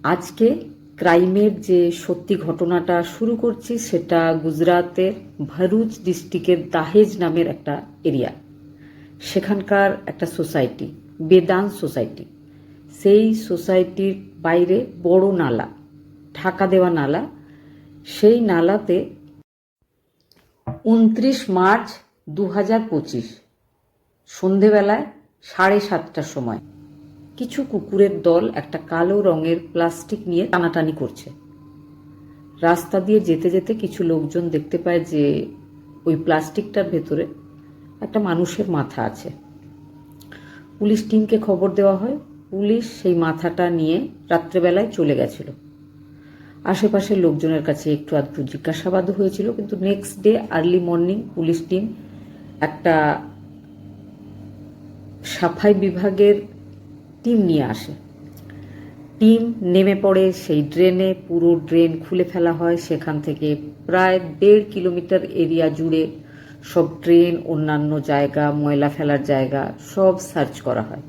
আজকে ক্রাইমের যে সত্যি ঘটনাটা শুরু করছি সেটা গুজরাতের ভরুচ ডিস্ট্রিক্টের দাহেজ নামের একটা এরিয়া। সেখানকার একটা সোসাইটি, বেদান্ত সোসাইটি। সেই সোসাইটির বাইরে বড় নালা, ঢাকা দেওয়া নালা। সেই নালাতে 29 মার্চ 2025 সন্ধেবেলায় 7:30টার সময় কিছু কুকুরের দল একটা কালো রঙের প্লাস্টিক নিয়ে টানাটানি করছে। রাস্তা দিয়ে যেতে যেতে কিছু লোকজন দেখতে পায় যে ওই প্লাস্টিকটার ভেতরে একটা মানুষের মাথা আছে। পুলিশ টিমকে খবর দেওয়া হয়। পুলিশ সেই মাথাটা নিয়ে রাত্রেবেলায় চলে গেছিল। আশেপাশের লোকজনের কাছে একটু আধটু জিজ্ঞাসাবাদও হয়েছিল, কিন্তু next day early morning police team একটা সাফাই বিভাগের টিম নিয়ে আসে। টিম নেমে পড়ে সেই ড্রেনে। পুরো ড্রেন খুলে ফেলা হয়। সেখান থেকে প্রায় 1.5 কিলোমিটার এরিয়া জুড়ে সব ড্রেন, অন্যান্য জায়গা, ময়লা ফেলার জায়গা সব সার্চ করা হয়।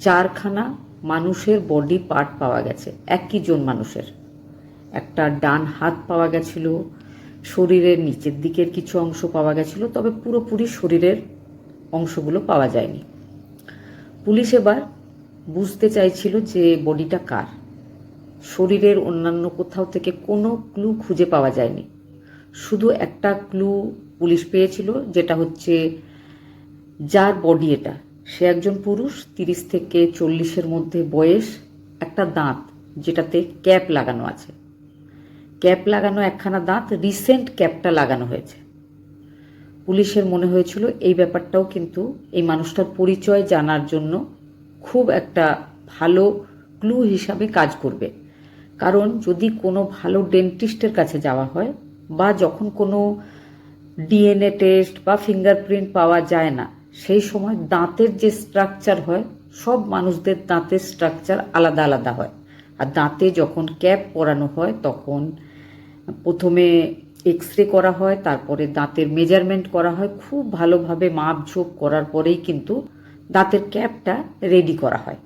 4খানা মানুষের বডি পার্ট পাওয়া গেছে, একই জন মানুষের। একটা ডান হাত পাওয়া গেছিল, শরীরের নিচের দিকের কিছু অংশ পাওয়া গেছিল, তবে পুরোপুরি শরীরের অংশগুলো পাওয়া যায়নি। পুলিশ এবার বুঝতে চাইছিল যে বডিটা কার। শরীরের অন্যান্য কোথাও থেকে কোনো ক্লু খুঁজে পাওয়া যায়নি। শুধু একটা ক্লু পুলিশ পেয়েছিল, যেটা হচ্ছে যার বডি এটা সে একজন পুরুষ, 30 থেকে 40-এর মধ্যে বয়স। একটা দাঁত যেটাতে ক্যাপ লাগানো আছে, ক্যাপ লাগানো একখানা দাঁত, রিসেন্ট ক্যাপটা লাগানো হয়েছে। পুলিশের মনে হয়েছিল এই ব্যাপারটাও কিন্তু এই মানুষটার পরিচয় জানার জন্য খুব একটা ভালো ক্লু হিসাবে কাজ করবে। কারণ যদি কোনো ভালো ডেন্টিস্টের কাছে যাওয়া হয় বা যখন কোনো ডিএনএ টেস্ট বা ফিঙ্গারপ্রিন্ট পাওয়া যায় না, সেই সময় দাঁতের যে স্ট্রাকচার হয়, সব মানুষদের দাঁতের স্ট্রাকচার আলাদা আলাদা হয়। আর দাঁতে যখন ক্যাপ পরানো হয় তখন প্রথমে এক্সরে করা হয়, তারপরে দাঁতের মেজারমেন্ট করা হয়। খুব ভালোভাবে মাপঝোপ করার পরেই কিন্তু দাঁতের ক্যাপটা রেডি করা হয়।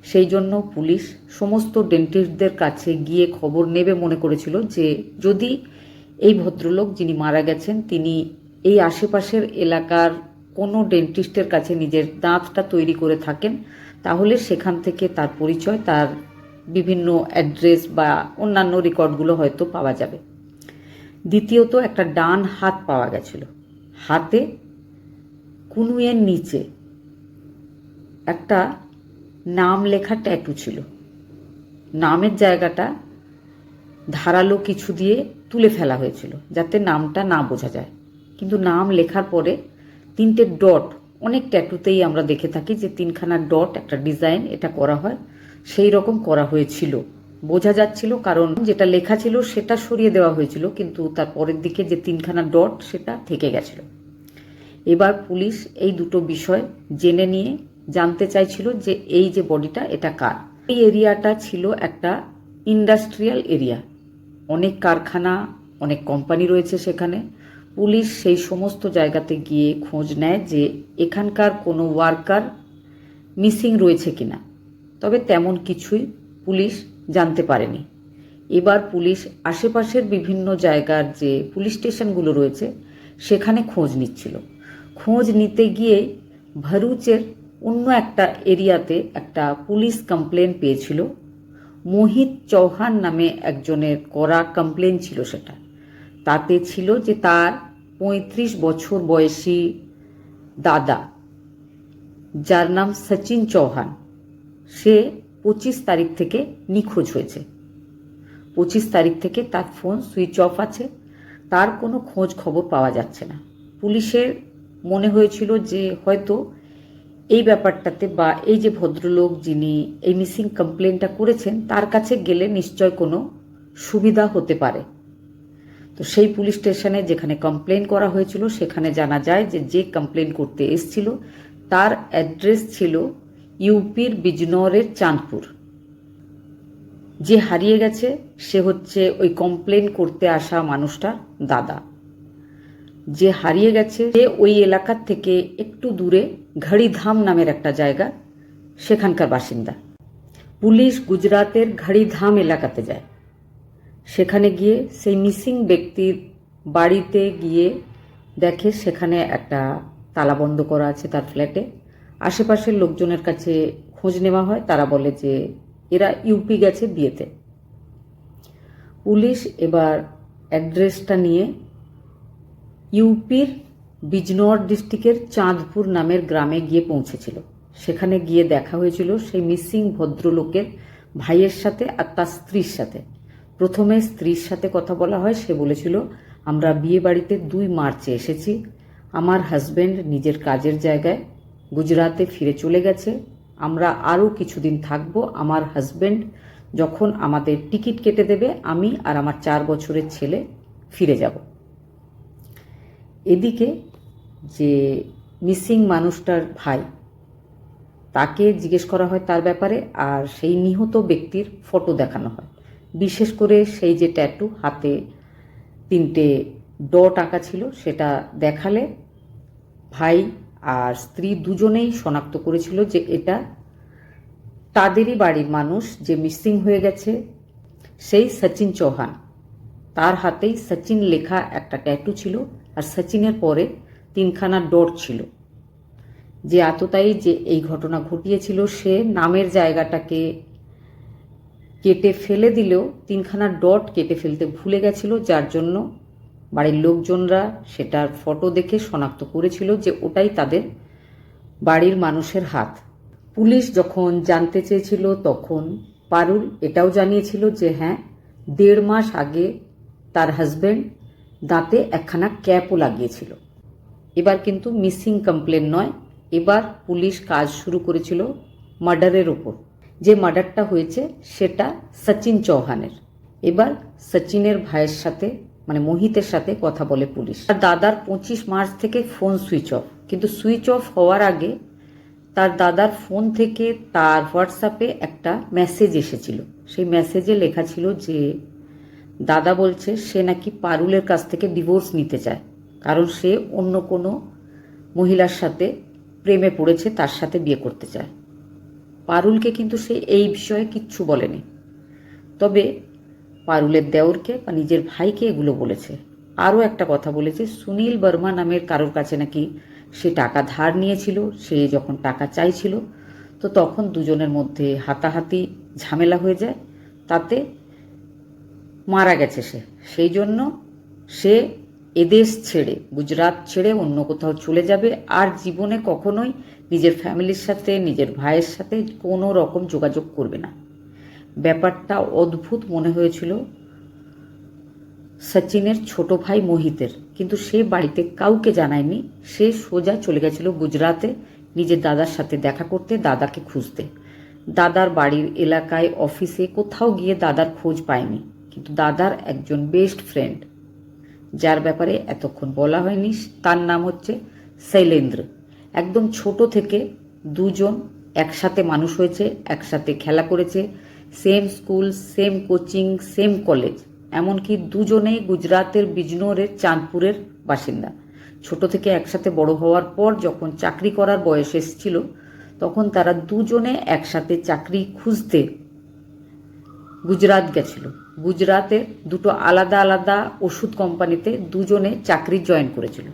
সেই জন্য পুলিশ সমস্ত ডেন্টিস্টদের কাছে গিয়ে খবর নেবে মনে করেছিল যে যদি এই ভদ্রলোক যিনি মারা গেছেন তিনি এই আশেপাশের এলাকার কোনো ডেন্টিস্টের কাছে নিজের দাঁতটা তৈরি করে থাকেন, তাহলে সেখান থেকে তার পরিচয়, তার বিভিন্ন অ্যাড্রেস বা অন্যান্য রেকর্ডগুলো হয়তো পাওয়া যাবে। দ্বিতীয়ত, একটা ডান হাত পাওয়া গেছিল। হাতে কনুইয়ের নিচে একটা নাম লেখা ট্যাটু ছিল। নামের জায়গাটা ধারালো কিছু দিয়ে তুলে ফেলা হয়েছিল যাতে নামটা না বোঝা যায়, কিন্তু নাম লেখার পরে 3টে ডট, অনেক ট্যাটুতেই আমরা দেখে থাকি যে 3খানা ডট, একটা ডিজাইন এটা করা হয়, সেই রকম করা হয়েছিল। বোঝা যাচ্ছিল কারণ যেটা লেখা ছিল সেটা সরিয়ে দেওয়া হয়েছিল, কিন্তু তার পরের দিকে যে 3খানা ডট সেটা থেকে গেছিল। এবার পুলিশ এই দুটো বিষয় জেনে নিয়ে জানতে চাইছিল যে এই যে বডিটা এটা কার। এই এরিয়াটা ছিল একটা ইন্ডাস্ট্রিয়াল এরিয়া, অনেক কারখানা, অনেক কোম্পানি রয়েছে সেখানে। পুলিশ সেই সমস্ত জায়গাতে গিয়ে খোঁজ নেয় যে এখানকার কোনো ওয়ার্কার মিসিং রয়েছে কিনা, তবে তেমন কিছুই পুলিশ জানতে পারেনি। এবার পুলিশ আশেপাশের বিভিন্ন জায়গার যে পুলিশ স্টেশনগুলো রয়েছে সেখানে খোঁজ নিচ্ছিল। খোঁজ নিতে গিয়ে ভরুচের অন্য একটা এরিয়াতে একটা পুলিশ কমপ্লেন পেয়েছিল। মোহিত চৌহান নামে একজনের করা কমপ্লেন ছিল সেটা। তাতে ছিল যে তার 35 বছর বয়সী দাদা, যার নাম সচিন চৌহান, সে 25 তারিখ থেকে নিখোঁজ হয়েছে। 25 তারিখ থেকে তার ফোন সুইচ অফ আছে, তার কোনো খোঁজ খবর পাওয়া যাচ্ছে না। পুলিশের মনে হয়েছিল যে হয়তো এই ব্যাপারটাতে বা এই যে ভদ্রলোক যিনি এই মিসিং কমপ্লেনটা করেছেন তার কাছে গেলে নিশ্চয় কোনো সুবিধা হতে পারে। তো সেই পুলিশ স্টেশনে যেখানে কমপ্লেন করা হয়েছিল সেখানে জানা যায় যে যে কমপ্লেন করতে এসেছিল তার অ্যাড্রেস ছিল ইউপির বিজনৌরের চাঁদপুর। যে হারিয়ে গেছে সে হচ্ছে ওই কমপ্লেন করতে আসা মানুষটার দাদা। যে হারিয়ে গেছে সে ওই এলাকার থেকে একটু দূরে ঘড়িধাম নামের একটা জায়গা, সেখানকার বাসিন্দা। পুলিশ গুজরাতের ঘাড়িধাম এলাকাতে যায়। সেখানে গিয়ে সেই মিসিং ব্যক্তির বাড়িতে গিয়ে দেখে সেখানে একটা তালাবন্ধ করা আছে তার ফ্ল্যাটে। আশেপাশের লোকজনের কাছে খোঁজ নেওয়া হয়, তারা বলে যে এরা ইউপি গেছে বিয়েতে। পুলিশ এবার অ্যাড্রেসটা নিয়ে ইউপির বিজনৌর ডিস্ট্রিক্টের চাঁদপুর নামের গ্রামে গিয়ে পৌঁছেছিল। সেখানে গিয়ে দেখা হয়েছিল সেই মিসিং ভদ্রলোকের ভাইয়ের সাথে আর তার স্ত্রীর সাথে। প্রথমে স্ত্রীর সাথে কথা বলা হয়। সে বলেছিল, আমরা বিয়ে বাড়িতে 2 মার্চে এসেছি, আমার হাজব্যান্ড নিজের কাজের জায়গায় গুজরাতে ফিরে চলে গেছে, আমরা আরও কিছুদিন থাকবো, আমার হাজব্যান্ড যখন আমাদের টিকিট কেটে দেবে আমি আর আমার 4 বছরের ছেলে ফিরে যাব। এদিকে যে মিসিং মানুষটার ভাই, তাকে জিজ্ঞেস করা হয় তার ব্যাপারে, আর সেই নিহত ব্যক্তির ফটো দেখানো হয়। বিশেষ করে সেই যে ট্যাটু, হাতে 3টে ডট আঁকা ছিল, সেটা দেখালে ভাই আর স্ত্রী দুজনেই শনাক্ত করেছিল যে এটা তাদেরই বাড়ির মানুষ, যে মিসিং হয়ে গেছে সেই সচিন চৌহান। তার হাতেই সচিন লেখা একটা ট্যাটু ছিল, আর সচিনের পরে 3খানা ডট ছিল। যে আততায়ী যে এই ঘটনা ঘটিয়েছিল সে নামের জায়গাটাকে কেটে ফেলে দিলেও 3খানা ডট কেটে ফেলতে ভুলে গেছিল, যার জন্য বাড়ির লোকজনরা সেটার ফটো দেখে শনাক্ত করেছিল যে ওটাই তাদের বাড়ির মানুষের হাত। পুলিশ যখন জানতে চেয়েছিল তখন পারুল এটাও জানিয়েছিল যে হ্যাঁ, 1.5 মাস আগে তার হাজব্যান্ড দাঁতে একখানা ক্যাপও লাগিয়েছিল। এবার কিন্তু মিসিং কমপ্লেন নয়, এবার পুলিশ কাজ শুরু করেছিল মার্ডারের ওপর। যে মার্ডারটা হয়েছে সেটা সচিন চৌহানের। এবার সচিনের ভাইয়ের সাথে মানে মোহিতের সাথে কথা বলে পুলিশ। তার দাদার 25 মার্চ থেকে ফোন সুইচ অফ, কিন্তু সুইচ অফ হওয়ার আগে তার দাদার ফোন থেকে তার হোয়াটসঅ্যাপে একটা মেসেজ এসেছিল। সেই মেসেজে লেখা ছিল যে দাদা বলছে সে নাকি পারুলের কাছ থেকে ডিভোর্স নিতে চায়, কারণ সে অন্য কোনো মহিলার সাথে প্রেমে পড়েছে, তার সাথে বিয়ে করতে চায়। পারুলকে কিন্তু সে এই বিষয়ে কিচ্ছু বলেনি, তবে পারুলের দেওরকে বা নিজের ভাইকে এগুলো বলেছে। আরও একটা কথা বলেছে, সুনীল বর্মা নামের কারোর কাছে নাকি সে টাকা ধার নিয়েছিল। সে যখন টাকা চাইছিল তো তখন দুজনের মধ্যে হাতাহাতি ঝামেলা হয়ে যায়, তাতে মারা গেছে সে। সেই জন্য সে এদেশ ছেড়ে, গুজরাট ছেড়ে অন্য কোথাও চলে যাবে, আর জীবনে কখনোই নিজের ফ্যামিলির সাথে, নিজের ভাইয়ের সাথে কোনো রকম যোগাযোগ করবে না। ব্যাপারটা অদ্ভুত মনে হয়েছিল সচিনের ছোট ভাই মোহিতের, কিন্তু সে বাড়িতে কাউকে জানায়নি। সে সোজা চলে গেছিল গুজরাতে নিজের দাদার সাথে দেখা করতে, দাদাকে খুঁজতে। দাদার বাড়ির এলাকায়, অফিসে কোথাও গিয়ে দাদার খোঁজ পায়নি, কিন্তু দাদার একজন বেস্ট ফ্রেন্ড, যার ব্যাপারে এতক্ষণ বলা হয়নি, তার নাম হচ্ছে শৈলেন্দ্র। একদম ছোট থেকে দুজন একসাথে মানুষ হয়েছে, একসাথে খেলা করেছে, same school, same coaching, same college, এমনকি দুজনেই গুজরাতের বিজনোরের চাঁদপুরের বাসিন্দা। ছোট থেকে একসাথে বড় হওয়ার পর যখন চাকরি করার বয়স এসেছিল তখন তারা দুজনে একসাথে চাকরি খুঁজতে গুজরাট গেছিল। গুজরাতের 2টো আলাদা আলাদা ওষুধ কোম্পানিতে দুজনে চাকরি জয়েন করেছিল।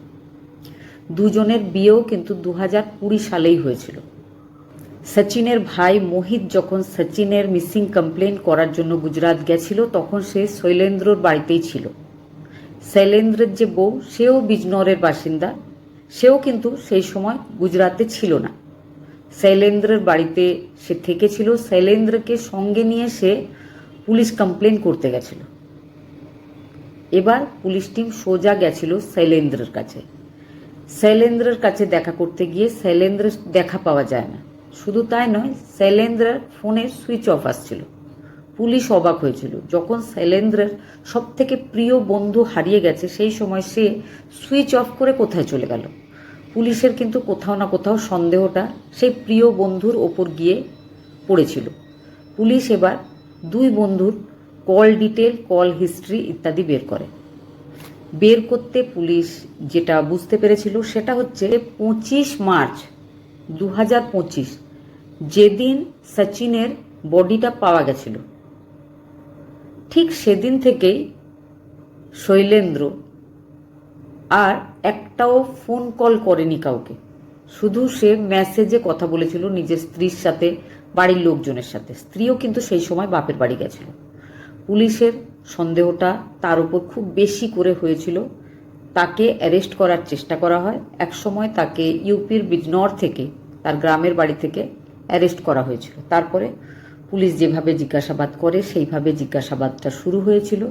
দুজনের বিয়েও কিন্তু 2020 সালেই হয়েছিল। সচিনের ভাই মোহিত যখন সচিনের মিসিং কমপ্লেন করার জন্য গুজরাট গেছিল তখন সে শৈলেন্দ্রর বাড়িতেই ছিল। শৈলেন্দ্রের যে বউ, সেও বিজনৌরের বাসিন্দা, সেও কিন্তু সেই সময় গুজরাতে ছিল না। শৈলেন্দ্রের বাড়িতে সে থেকেছিল। শৈলেন্দ্রকে সঙ্গে নিয়ে সে পুলিশ কমপ্লেন করতে গেছিল। এবার পুলিশ টিম সোজা গেছিল শৈলেন্দ্রের কাছে। শৈলেন্দ্রের কাছে দেখা করতে গিয়ে শৈলেন্দ্রের দেখা পাওয়া যায় না। শুধু তাই নয়, শৈলেন্দ্রের ফোনের সুইচ অফ আসছিল। পুলিশ অবাক হয়েছিল, যখন শৈলেন্দ্রের সব থেকে প্রিয় বন্ধু হারিয়ে গেছে সেই সময় সে সুইচ অফ করে কোথায় চলে গেল। পুলিশের কিন্তু কোথাও না কোথাও সন্দেহটা সেই প্রিয় বন্ধুর ওপর গিয়ে পড়েছিল। পুলিশ এবার 2 বন্ধুর কল ডিটেল, কল হিস্ট্রি ইত্যাদি বের করে। বের করতে পুলিশ যেটা বুঝতে পেরেছিল সেটা হচ্ছে 25 মার্চ 2025, যেদিন সচিনের বডিটা পাওয়া গেছিল। ঠিক সেদিন থেকেই শৈলেন্দ্র আর একটাও ফোন কল করেনি কাউকে, শুধু সে মেসেজে কথা বলেছিল নিজের স্ত্রীর সাথে, বাড়ির লোকজনের সাথে। স্ত্রীও কিন্তু সেই সময় বাপের বাড়ি গেছিল। পুলিশের সন্দেহটা তার উপর খুব বেশি করে হয়েছিল। তাকে অ্যারেস্ট করার চেষ্টা করা হয়। একসময় তাকে ইউপির বিজনৌর থেকে, তার গ্রামের বাড়ি থেকে অ্যারেস্ট করা হয়েছিল। তারপরে পুলিশ যেভাবে জিজ্ঞাসাবাদ করে সেইভাবে জিজ্ঞাসাবাদটা শুরু হয়েছিল।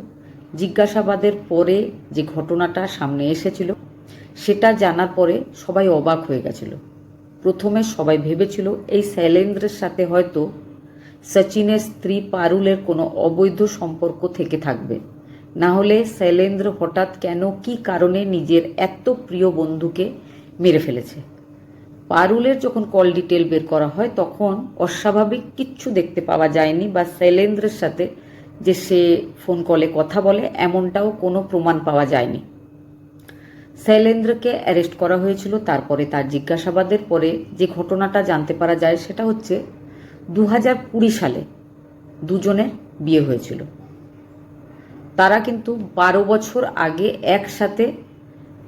জিজ্ঞাসাবাদের পরে যে ঘটনাটা সামনে এসেছিল সেটা জানার পরে সবাই অবাক হয়ে গেছিল। প্রথমে সবাই ভেবেছিল এই শৈলেন্দ্রের সাথে হয়তো সচিনের স্ত্রী পারুলের কোনো অবৈধ সম্পর্ক থেকে থাকবে, না হলে শৈলেন্দ্র হঠাৎ কেন কি কারণে নিজের এত প্রিয় বন্ধুকে মেরে ফেলেছে। পারুলের যখন কল ডিটেল বের করা হয় তখন অস্বাভাবিক কিচ্ছু দেখতে পাওয়া যায়নি, বা শৈলেন্দ্রের সাথে যে সে ফোন কলে কথা বলে এমনটাও কোনো প্রমাণ পাওয়া যায়নি। শৈলেন্দ্রকে অ্যারেস্ট করা হয়েছিল। তারপরে তার জিজ্ঞাসাবাদের পরে যে ঘটনাটা জানতে পারা যায় সেটা হচ্ছে 2020 সালে দুজনের বিয়ে হয়েছিল। তারা কিন্তু 12 বছর আগে একসাথে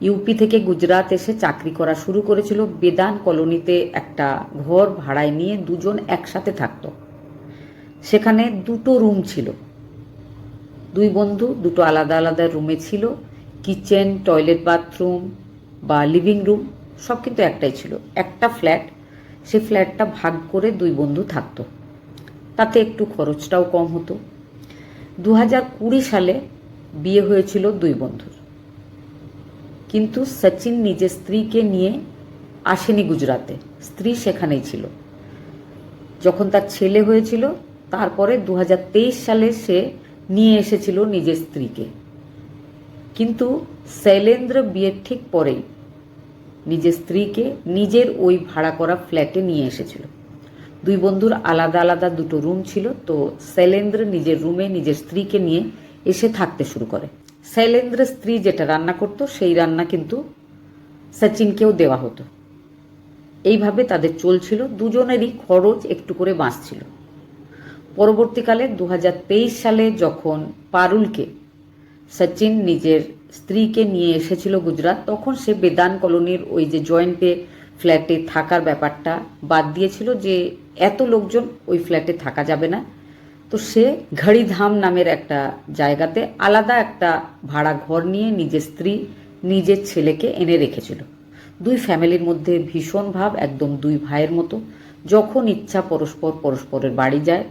ইউপি থেকে গুজরাট এসে চাকরি করা শুরু করেছিল। বেদান কলোনিতে একটা ঘর ভাড়ায় নিয়ে দুজন একসাথে থাকত। সেখানে 2টো রুম ছিল। দুই বন্ধু 2টো আলাদা আলাদা রুমে ছিল। কিচেন, টয়লেট, বাথরুম বা লিভিং রুম সব কিন্তু একটাই ছিল। একটা ফ্ল্যাট, সেই ফ্ল্যাটটা ভাগ করে দুই বন্ধু থাকতো। তাতে একটু খরচটাও কম হতো। 2020 সালে বিয়ে হয়েছিল দুই বন্ধুর, কিন্তু সচিন নিজের স্ত্রীকে নিয়ে আসেনি গুজরাতে। স্ত্রী সেখানেই ছিল। যখন তার ছেলে হয়েছিল তারপরে 2023 সালে সে নিয়ে এসেছিল নিজের স্ত্রীকে। কিন্তু শৈলেন্দ্র বিয়ের ঠিক পরেই নিজের স্ত্রীকে নিজের ওই ভাড়া করা ফ্ল্যাটে নিয়ে এসেছিল। দুই বন্ধুর আলাদা আলাদা 2টো রুম ছিল। তো শৈলেন্দ্র নিজের রুমে নিজের স্ত্রীকে নিয়ে এসে থাকতে শুরু করে। শৈলেন্দ্রের স্ত্রী যেটা রান্না করতো সেই রান্না কিন্তু সচিনকেও দেওয়া হতো। এইভাবে তাদের চলছিল, দুজনেরই খরচ একটু করে বাঁচছিল। পরবর্তীকালে 2023 সালে যখন পারুলকে সচিন নিজের স্ত্রীকে নিয়ে এসেছিল গুজরাট, তখন সে বেদান কলোনির ওই যে জয়েন্টে ফ্ল্যাটে থাকার ব্যাপারটা বাদ দিয়েছিল, যে এত লোকজন ওই ফ্ল্যাটে থাকা যাবে না। তো সে ঘড়িধাম নামের একটা জায়গাতে আলাদা একটা ভাড়া ঘর নিয়ে নিজের স্ত্রী, নিজের ছেলেকে এনে রেখেছিল। দুই ফ্যামিলির মধ্যে ভীষণ ভাব, একদম দুই ভাইয়ের মতো। যখন ইচ্ছা পরস্পর পরস্পরের বাড়ি যায়।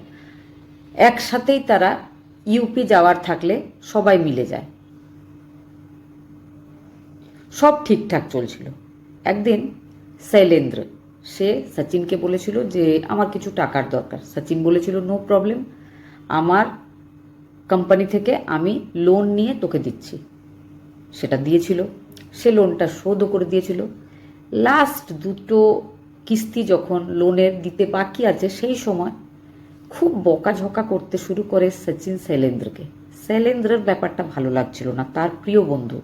একসাথেই তারা ইউপি যাওয়ার থাকলে সবাই মিলে যায়। সব ঠিকঠাক চলছিল। একদিন শৈলেন্দ্র সে সচিনকে বলেছিল যে আমার কিছু টাকার দরকার। সচিন বলেছিল নো প্রবলেম, আমার কোম্পানি থেকে আমি লোন নিয়ে তোকে দিচ্ছি। সেটা দিয়েছিল। সে লোনটা শোধও করে দিয়েছিল। লাস্ট 2টো কিস্তি যখন লোনের দিতে বাকি আছে সেই সময় খুব বকাঝকা করতে শুরু করে সচিন শৈলেন্দ্রকে। শৈলেন্দ্রের ব্যাপারটা ভালো লাগছিল না। তার প্রিয় বন্ধু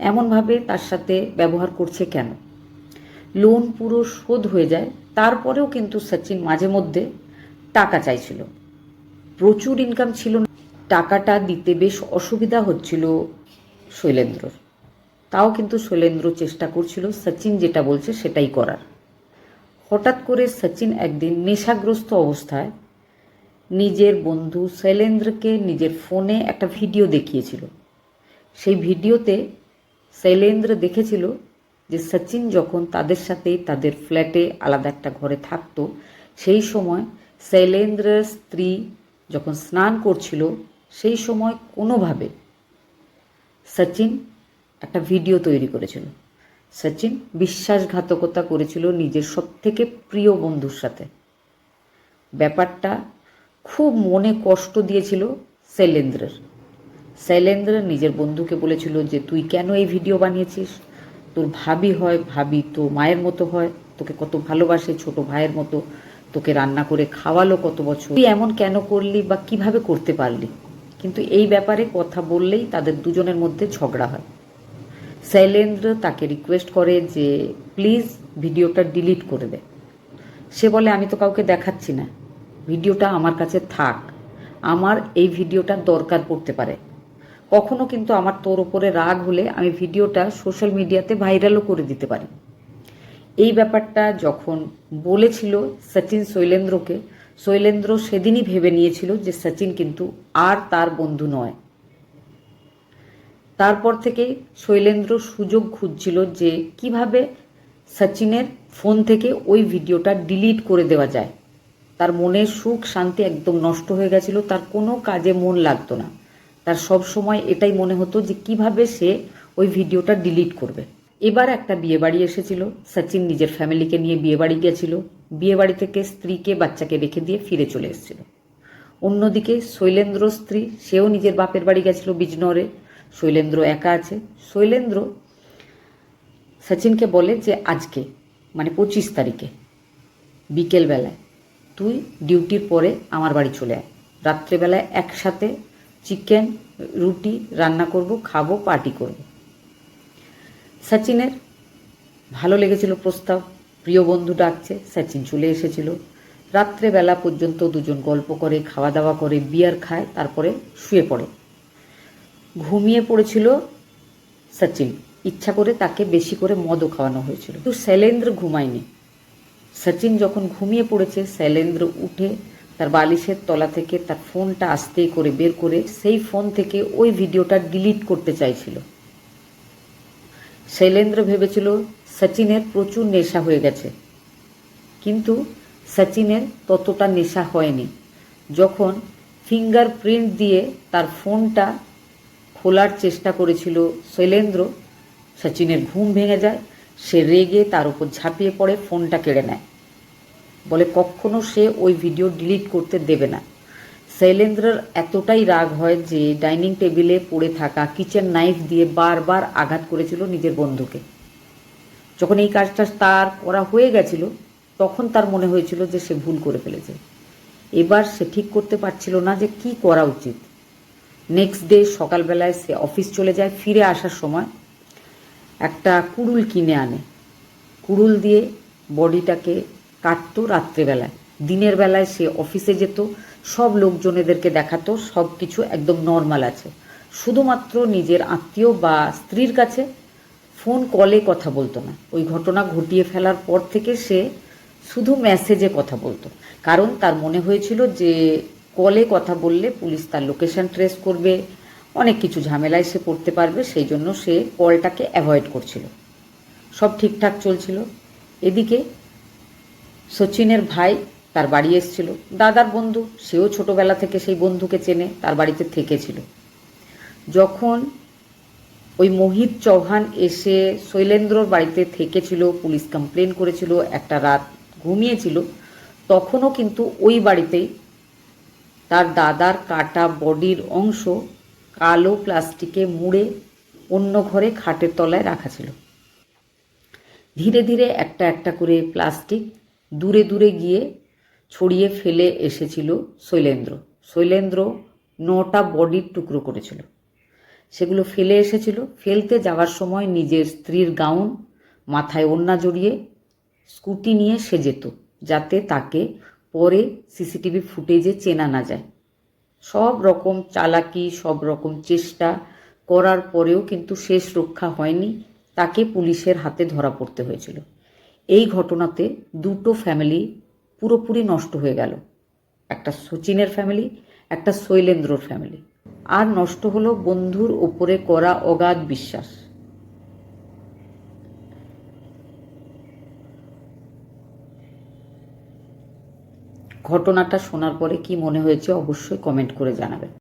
এমনভাবে তার সাথে ব্যবহার করছে কেন? লোন পুরো শোধ হয়ে যায়, তারপরেও কিন্তু সচিন মাঝে মধ্যে টাকা চাইছিল। প্রচুর ইনকাম ছিল, টাকাটা দিতে বেশ অসুবিধা হচ্ছিল শৈলেন্দ্রর। তাও কিন্তু শৈলেন্দ্র চেষ্টা করছিল সচিন যেটা বলছে সেটাই করার। হঠাৎ করে সচিন একদিন নেশাগ্রস্ত অবস্থায় নিজের বন্ধু শৈলেন্দ্রকে নিজের ফোনে একটা ভিডিও দেখিয়েছিল। সেই ভিডিওতে শৈলেন্দ্র দেখেছিল যে সচিন যখন তাদের সাথে তাদের ফ্ল্যাটে আলাদা একটা ঘরে থাকতো, সেই সময় শৈলেন্দ্রের স্ত্রী যখন স্নান করছিল সেই সময় কোনোভাবে সচিন একটা ভিডিও তৈরি করেছিল। সচিন বিশ্বাসঘাতকতা করেছিল নিজের সবথেকে প্রিয় বন্ধুর সাথে। ব্যাপারটা খুব মনে কষ্ট দিয়েছিল শৈলেন্দ্রের। শৈলেন্দ্র নিজের বন্ধুকে বলেছিল যে তুই কেন এই ভিডিও বানিয়েছিস? তোর ভাবি হয়, ভাবি তো মায়ের মতো হয়, তোকে কত ভালোবাসে, ছোট ভাইয়ের মতো, তোকে রান্না করে খাওয়ালো কত বছর, তুই এমন কেন করলি বা কিভাবে করতে পারলি? কিন্তু এই ব্যাপারে কথা বললেই তাদের দুজনের মধ্যে ঝগড়া হয়। শৈলেন্দ্র তাকে রিকোয়েস্ট করে যে প্লিজ ভিডিওটা ডিলিট করে দে। সে বলে আমি তো কাউকে দেখাচ্ছি না। ভিডিওটা আমার কাছে থাক, আমার এই ভিডিওটা দরকার পড়তে পারে। কখনো কিন্তু আমার তোর ওপরে রাগ হলে আমি ভিডিওটা সোশ্যাল মিডিয়াতে ভাইরালও করে দিতে পারি। এই ব্যাপারটা যখন বলেছিল সচিন শৈলেন্দ্রকে, শৈলেন্দ্র সেদিনই ভেবে নিয়েছিল যে সচিন কিন্তু আর তার বন্ধু নয়। তারপর থেকে শৈলেন্দ্র সুযোগ খুঁজছিল যে কিভাবে সচিনের ফোন থেকে ওই ভিডিওটা ডিলিট করে দেওয়া যায়। তার মনের সুখ শান্তি একদম নষ্ট হয়ে গেছিল, তার কোনো কাজে মন লাগতো না। তার সব সময় এটাই মনে হতো যে কিভাবে সে ওই ভিডিওটা ডিলিট করবে। এবার একটা বিয়েবাড়ি এসেছিল, সচিন নিজের ফ্যামিলিকে নিয়ে বিয়েবাড়ি গেছিল। বিয়েবাড়ি থেকে স্ত্রীকে বাচ্চাকে রেখে দিয়ে ফিরে চলে এসেছিল। অন্যদিকে শৈলেন্দ্র স্ত্রী, সেও নিজের বাপের বাড়ি গেছিল বিজনৌরে। শৈলেন্দ্র একা আছে। শৈলেন্দ্র সচিনকে বলে যে আজকে মানে 25 তারিখে বিকেলবেলায় তুই ডিউটির পরে আমার বাড়ি চলে আয়, রাত্রেবেলায় একসাথে চিকেন রুটি রান্না করব, খাবো, পার্টি করব। সচিনের ভালো লেগেছিল প্রস্তাব, প্রিয় বন্ধু ডাকছে, সচিন চলে এসেছিল। রাত্রেবেলা পর্যন্ত দুজন গল্প করে, খাওয়া দাওয়া করে, বিয়ার খায়, তারপরে শুয়ে পড়ে। ঘুমিয়ে পড়েছিল সচিন, ইচ্ছা করে তাকে বেশি করে মদও খাওয়ানো হয়েছিল, কিন্তু শৈলেন্দ্র ঘুমায়নি। সচিন যখন ঘুমিয়ে পড়েছে, শৈলেন্দ্র উঠে তার বালিশের তলা থেকে তার ফোনটা আস্তে করে বের করে সেই ফোন থেকে ওই ভিডিওটা ডিলিট করতে চাইছিল। শৈলেন্দ্র ভেবেছিল সচিনের প্রচুর নেশা হয়ে গেছে, কিন্তু সচিনের ততটা নেশা হয়নি। যখন ফিঙ্গারপ্রিন্ট দিয়ে তার ফোনটা খোলার চেষ্টা করেছিল শৈলেন্দ্র, সচিনের ঘুম ভেঙে যায়। সে রেগে তার উপর ঝাঁপিয়ে পড়ে, ফোনটা কেড়ে নেয়, বলে কখনো সে ওই ভিডিও ডিলিট করতে দেবে না। শৈলেন্দ্রের এতটাই রাগ হয় যে ডাইনিং টেবিলে পড়ে থাকা কিচেন নাইফ দিয়ে বারবার আঘাত করেছিল নিজের বন্ধুকে। যখন এই কাজটা তার করা হয়ে গেছিল, তখন তার মনে হয়েছিল যে সে ভুল করে ফেলেছে। এবার সে ঠিক করতে পারছিল না যে কি করা উচিত। নেক্সট ডে সকালবেলায় সে অফিস চলে যায়। ফিরে আসার সময় একটা কুড়ুল কিনে আনে, কুড়ুল দিয়ে বডিটাকে কাটতো রাত্রেবেলায়। দিনের বেলায় সে অফিসে যেত, সব লোকজনেদেরকে দেখাতো সব কিছু একদম নর্মাল আছে। শুধুমাত্র নিজের আত্মীয় বা স্ত্রীর কাছে ফোন কলে কথা বলতো না। ওই ঘটনা ঘটিয়ে ফেলার পর থেকে সে শুধু মেসেজে কথা বলতো, কারণ তার মনে হয়েছিল যে কলে কথা বললে পুলিশ তার লোকেশন ট্রেস করবে, অনেক কিছু ঝামেলায় সে পড়তে পারবে। সেই জন্য সে কলটাকে অ্যাভয়েড করছিল। সব ঠিকঠাক চলছিল। এদিকে সচিনের ভাই তার বাড়ি এসেছিল, দাদার বন্ধু, সেও ছোটবেলা থেকে সেই বন্ধুকে চেনে, তার বাড়িতে থেকেছিল। যখন ওই মোহিত চৌহান এসে শৈলেন্দ্রর বাড়িতে থেকেছিল, পুলিশ কমপ্লেন করেছিল, একটা রাত ঘুমিয়েছিল, তখনও কিন্তু ওই বাড়িতেই তার দাদার কাটা বডির অংশ কালো প্লাস্টিকে মুড়ে অন্য ঘরে খাটের তলায় রাখা ছিল। ধীরে ধীরে একটা একটা করে প্লাস্টিক দূরে দূরে গিয়ে ছড়িয়ে ফেলে এসেছিল শৈলেন্দ্র। শৈলেন্দ্র 9টা বডির টুকরো করেছিল, সেগুলো ফেলে এসেছিল। ফেলতে যাওয়ার সময় নিজের স্ত্রীর গাউন মাথায় ওড়না জড়িয়ে স্কুটি নিয়ে সে যেত, যাতে তাকে পরে সিসিটিভি ফুটেজে চেনা না যায়। সব রকম চালাকি, সব রকম চেষ্টা করার পরেও কিন্তু শেষ রক্ষা হয়নি, তাকে পুলিশের হাতে ধরা পড়তে হয়েছিল। এই ঘটনাতে দুটো ফ্যামিলি পুরোপুরি নষ্ট হয়ে গেল, একটা সচিনের ফ্যামিলি, একটা শৈলেন্দ্রর ফ্যামিলি। আর নষ্ট হলো বন্ধুর ওপরে করা অগাধ বিশ্বাস। ঘটনাটা শোনার পরে কি মনে হয়েছে অবশ্যই কমেন্ট করে জানাবেন।